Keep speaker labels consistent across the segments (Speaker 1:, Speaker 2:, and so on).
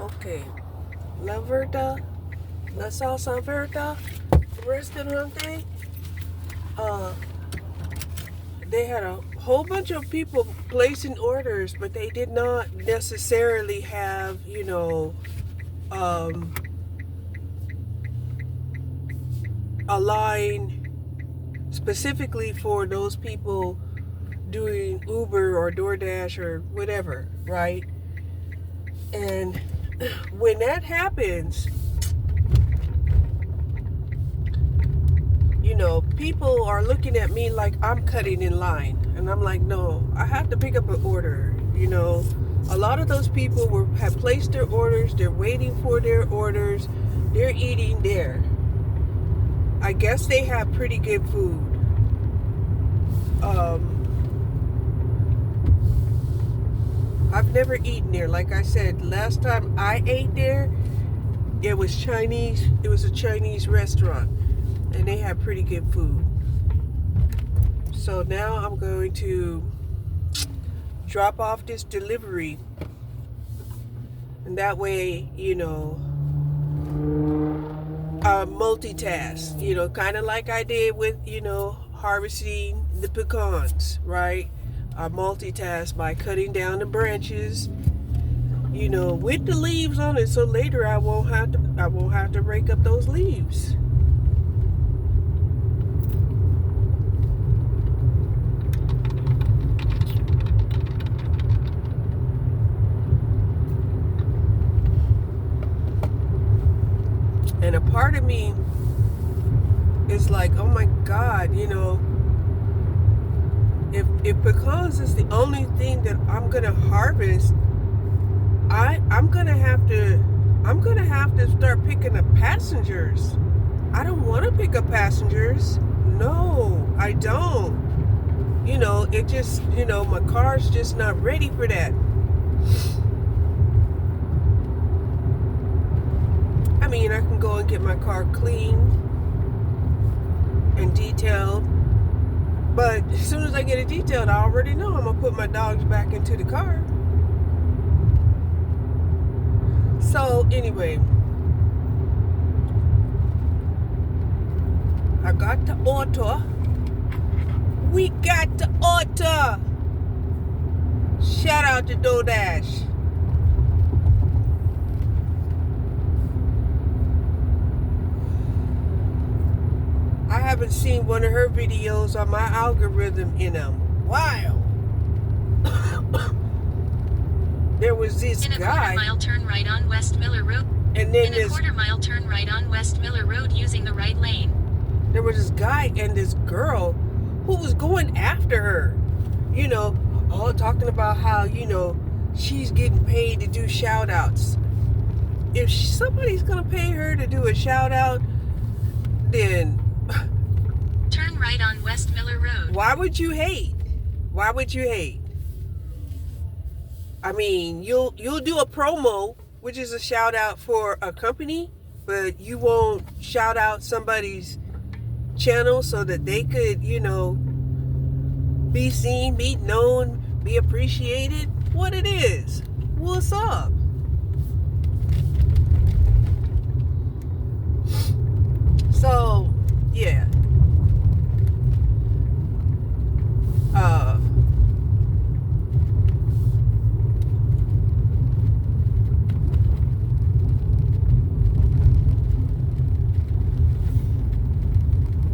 Speaker 1: Okay. La Verda, La Salsa Verda, restaurante. Uh, they had a whole bunch of people placing orders, but they did not necessarily have, a line specifically for those people doing Uber or DoorDash or whatever, right? And when that happens, people are looking at me like I'm cutting in line. And I'm like, no, I have to pick up an order. A lot of those people have placed their orders. They're waiting for their orders. They're eating there. I guess they have pretty good food. I've never eaten there. Like I said, last time I ate there, it was Chinese. It was a Chinese restaurant. And they have pretty good food. So now I'm going to drop off this delivery. And that way, multitask, kind of like I did with, harvesting the pecans, right? I multitask by cutting down the branches, with the leaves on it, so later I won't have to rake up those leaves. And a part of me is like, oh my God, if pecans is the only thing that I'm gonna harvest, I'm gonna have to start picking up passengers. I don't want to pick up passengers. No, I don't. It just, my car's just not ready for that. I mean, I can go and get my car clean and detailed. But as soon as I get it detailed, I already know I'm going to put my dogs back into the car. So, anyway, I got the order. We got the order. Shout out to DoorDash. I haven't seen one of her videos on my algorithm in a while. There was this guy.
Speaker 2: In a quarter-mile turn right on West Miller Road.
Speaker 1: And then
Speaker 2: in a quarter-mile turn right on West Miller Road using the right lane.
Speaker 1: There was this guy and this girl who was going after her. All talking about how, she's getting paid to do shout outs. If somebody's going to pay her to do a shout out, then
Speaker 2: turn right on West Miller Road.
Speaker 1: Why would you hate? Why would you hate? I mean, you'll do a promo, which is a shout out for a company, but you won't shout out somebody's channel so that they could, be seen, be known, be appreciated. What it is? What's up? So, yeah.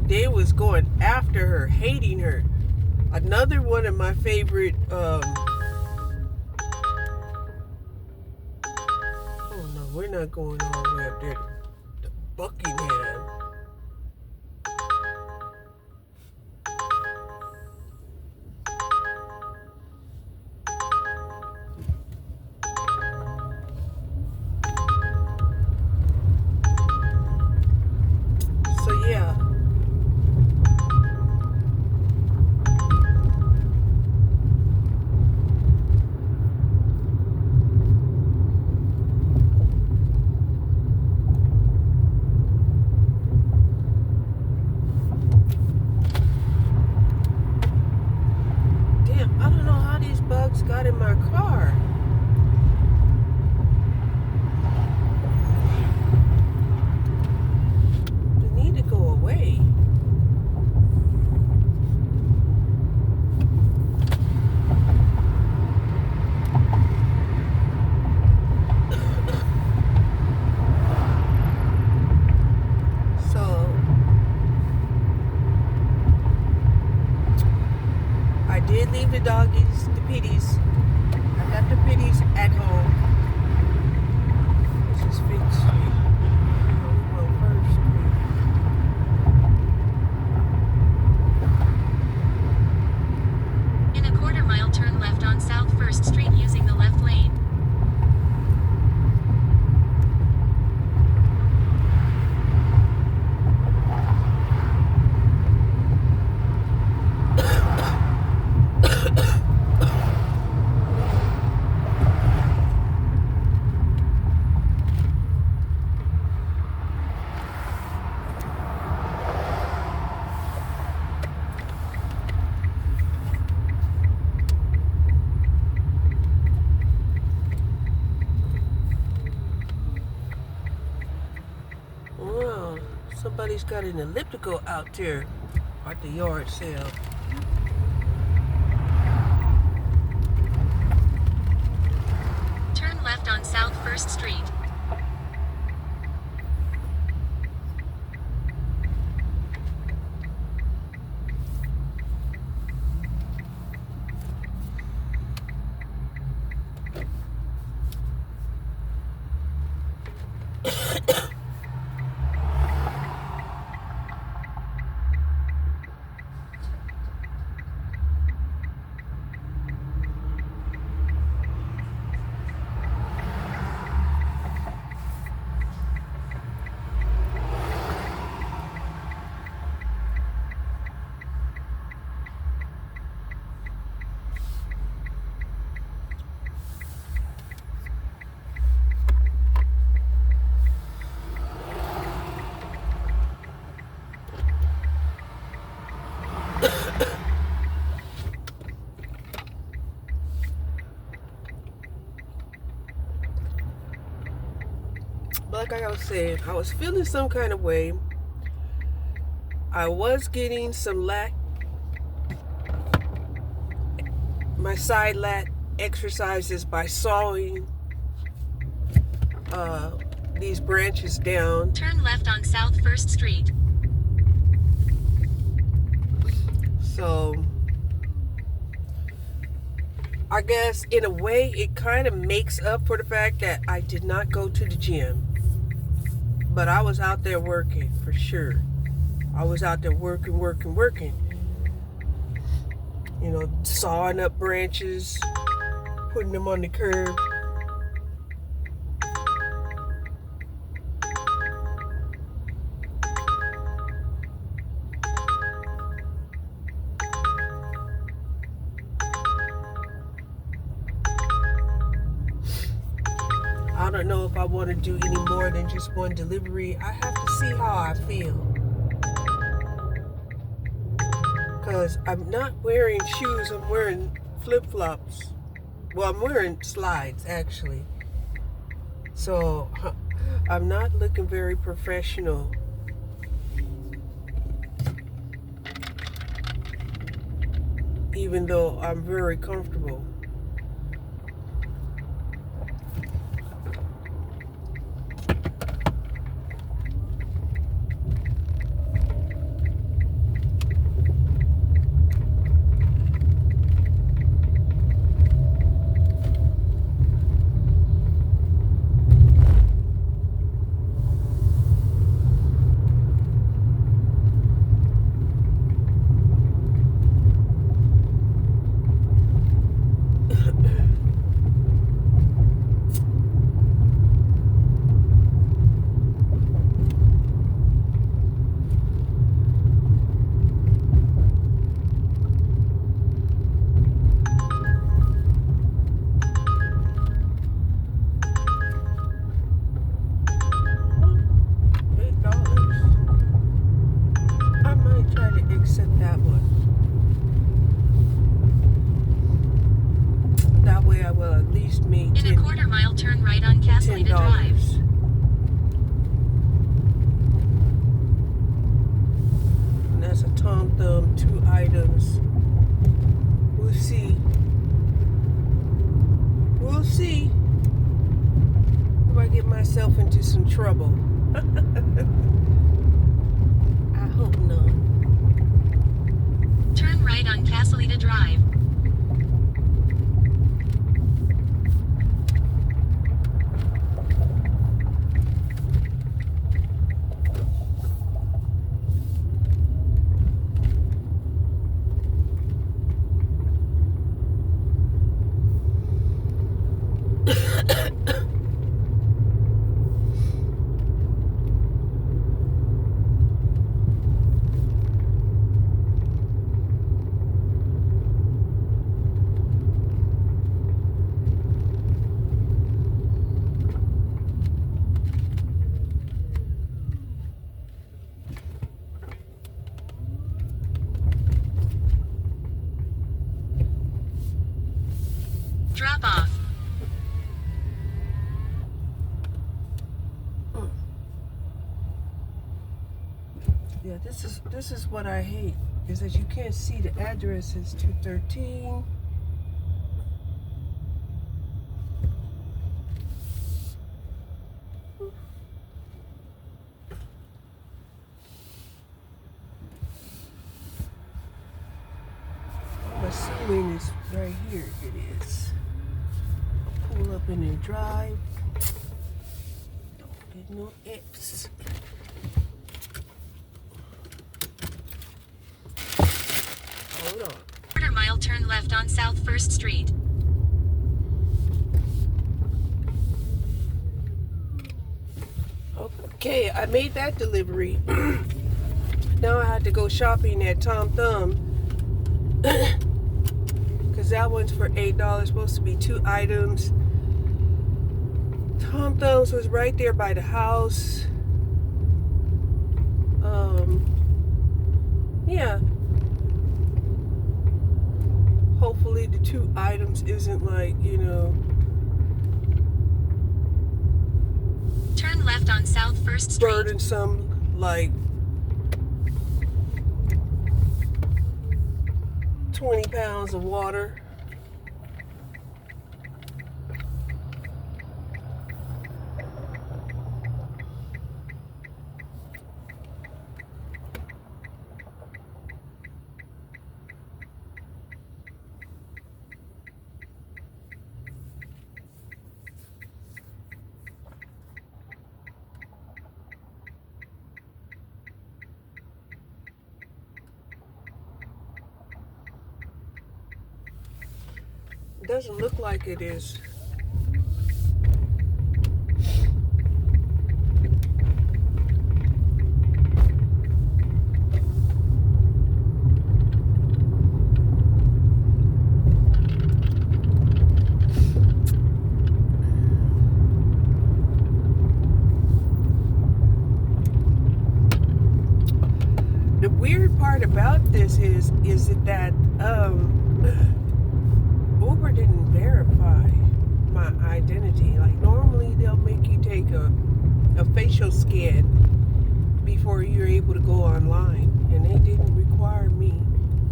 Speaker 1: They was going after her, hating her. Another one of my favorite, oh no, we're not going all the way up there to Buckingham. So yeah. Somebody's got an elliptical out there at the yard sale.
Speaker 2: Turn left on South 1st Street.
Speaker 1: Like I was saying, I was feeling some kind of way. I was getting some my side lat exercises by sawing these branches down.
Speaker 2: Turn left on South 1st Street.
Speaker 1: So I guess in a way it kind of makes up for the fact that I did not go to the gym. But I was out there working for sure. I was out there working. You know, sawing up branches, putting them on the curb. I don't know if I want to do any more than just one delivery. I have to see how I feel. Because I'm not wearing shoes, I'm wearing flip-flops. Well, I'm wearing slides, actually. So, I'm not looking very professional. Even though I'm very comfortable. Accept that one. That way I will at least make
Speaker 2: In a quarter mile, turn right on Casalita Drive.
Speaker 1: And that's a Tom Thumb, 2 items. We'll see. We'll see if I get myself into some trouble. I hope not.
Speaker 2: Turn right on Casalita Drive.
Speaker 1: Yeah, this is what I hate, is that you can't see the address. It's 213. I'm assuming it's right here. It is. Pull up in the drive. Don't get no X. Hold on.
Speaker 2: Quarter-mile turn left on South 1st Street.
Speaker 1: Okay, I made that delivery. Now I had to go shopping at Tom Thumb. Because that one's for $8. Supposed to be 2 items. Tom Thumb's was right there by the house. Yeah. Hopefully the 2 items isn't like, you know.
Speaker 2: Turn left on South 1st Street.
Speaker 1: Burdensome, like 20 pounds of water. It doesn't look like it is. The weird part about this is that Uber didn't verify my identity. Like normally they'll make you take a facial scan before you're able to go online, and they didn't require me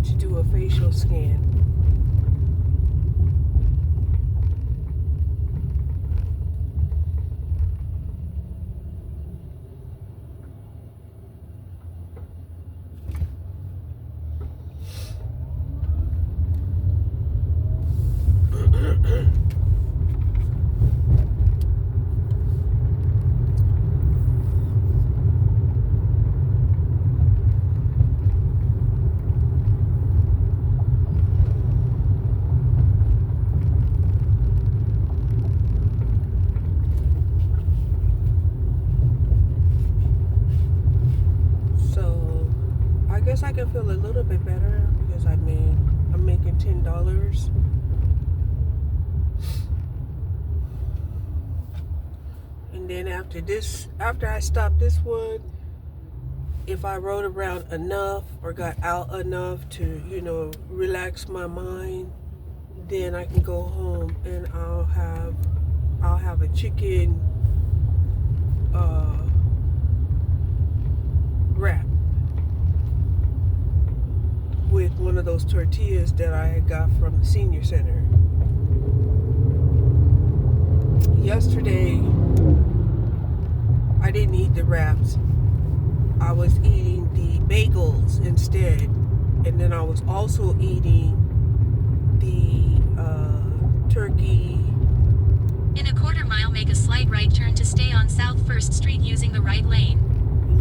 Speaker 1: to do a facial scan. I guess I can feel a little bit better because I'm making $10. And then after I stop this one, if I rode around enough or got out enough to, you know, relax my mind, then I can go home and I'll have a chicken wrap with one of those tortillas that I had got from the senior center. Yesterday, I didn't eat the wraps. I was eating the bagels instead. And then I was also eating the turkey.
Speaker 2: In a quarter-mile, make a slight right turn to stay on South 1st Street using the right lane.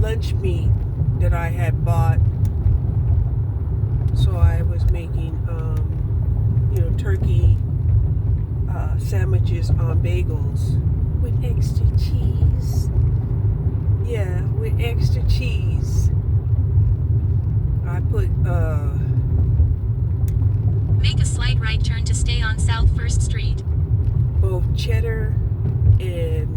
Speaker 1: Lunch meat that I had bought. So I was making, turkey sandwiches on bagels with extra cheese. Yeah, with extra cheese. I put,
Speaker 2: Make a slight right turn to stay on South 1st Street.
Speaker 1: both cheddar and,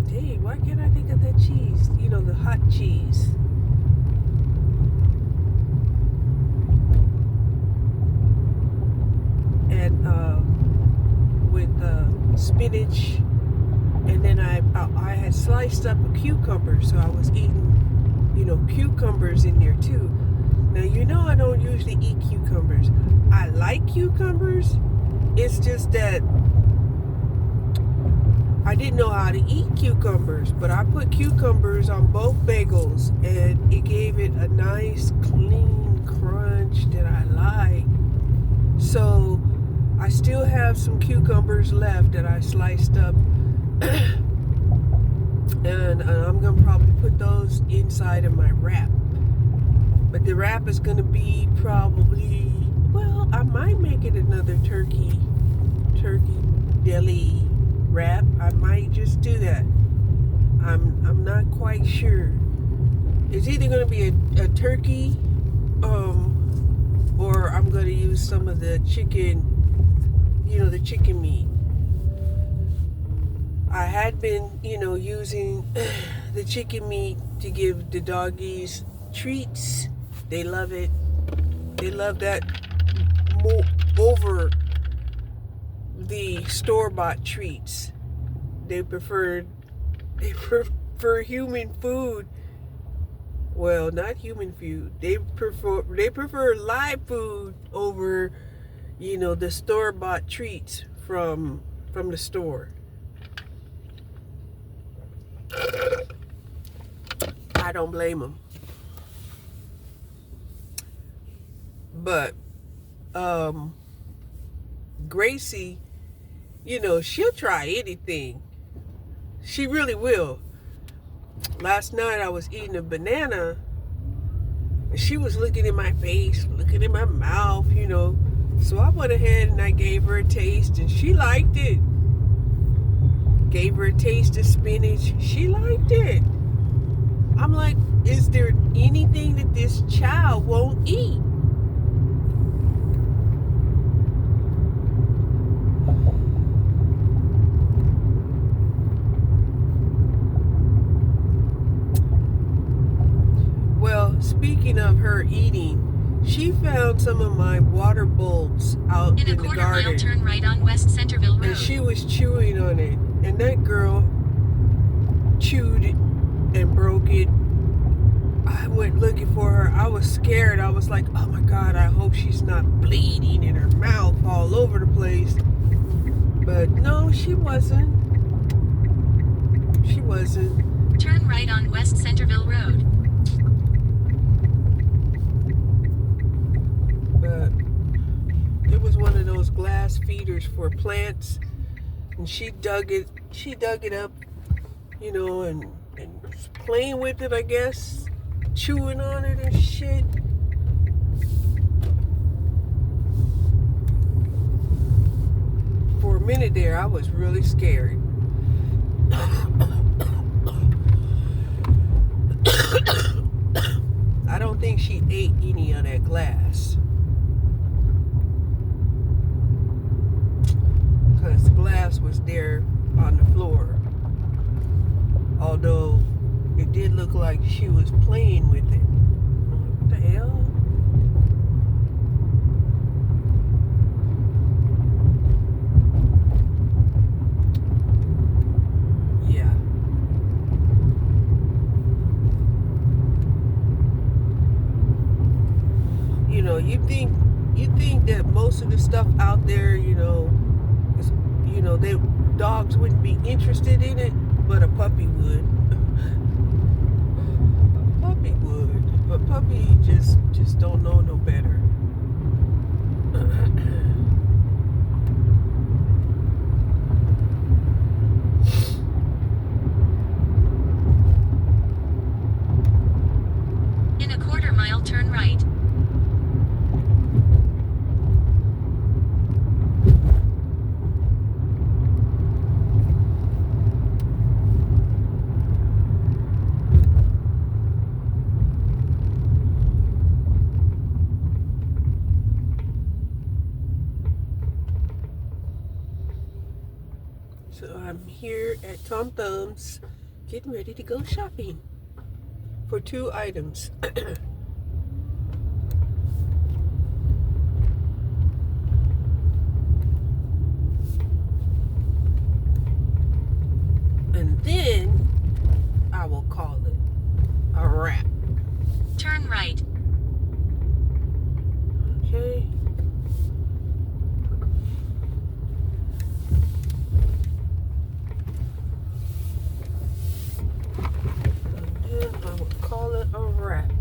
Speaker 1: dang, why can't I think of that cheese? You know, the hot cheese. And, with spinach, and then I had sliced up a cucumber, so I was eating, cucumbers in there too. Now, I don't usually eat cucumbers. I like cucumbers. It's just that I didn't know how to eat cucumbers, but I put cucumbers on both bagels, and it gave it a nice, clean crunch that I like. So I still have some cucumbers left that I sliced up, and I'm going to probably put those inside of my wrap. But the wrap is going to be probably, I might make it another turkey deli wrap. I might just do that. I'm not quite sure. It's either going to be a turkey, or I'm going to use some of the chicken, the chicken meat. I had been, using the chicken meat to give the doggies treats. They love it. They love that more over the store-bought treats. They prefer human food. Well, not human food. They prefer live food over, the store-bought treats from the store. I don't blame them. But Gracie, she'll try anything. She really will. Last night I was eating a banana, and she was looking in my face, looking in my mouth, So I went ahead and I gave her a taste, and she liked it. Gave her a taste of spinach. She liked it. I'm like, is there anything that this child won't eat? Well, speaking of her eating, she found some of my water bulbs out in the garden. In a quarter mile,
Speaker 2: turn right on West Centerville Road.
Speaker 1: And she was chewing on it. And that girl chewed it and broke it. I went looking for her. I was scared. I was like, oh my God, I hope she's not bleeding in her mouth all over the place. But no, she wasn't. She wasn't.
Speaker 2: Turn right on West Centerville Road.
Speaker 1: But it was one of those glass feeders for plants. And she dug it up, and was playing with it, I guess, chewing on it and shit. For a minute there, I was really scared. I don't think she ate any of that glass. Because the glass was there on the floor. Although it did look like she was playing with it. What the hell? Yeah. You think that most of the stuff out there, they dogs wouldn't be interested in it, but a puppy would. A puppy would. But puppy just don't know no better.
Speaker 2: In a quarter mile, turn right.
Speaker 1: So I'm here at Tom Thumb's getting ready to go shopping for 2 items. then I will call it a wrap.
Speaker 2: Turn right.
Speaker 1: Okay. And then I will call it a wrap.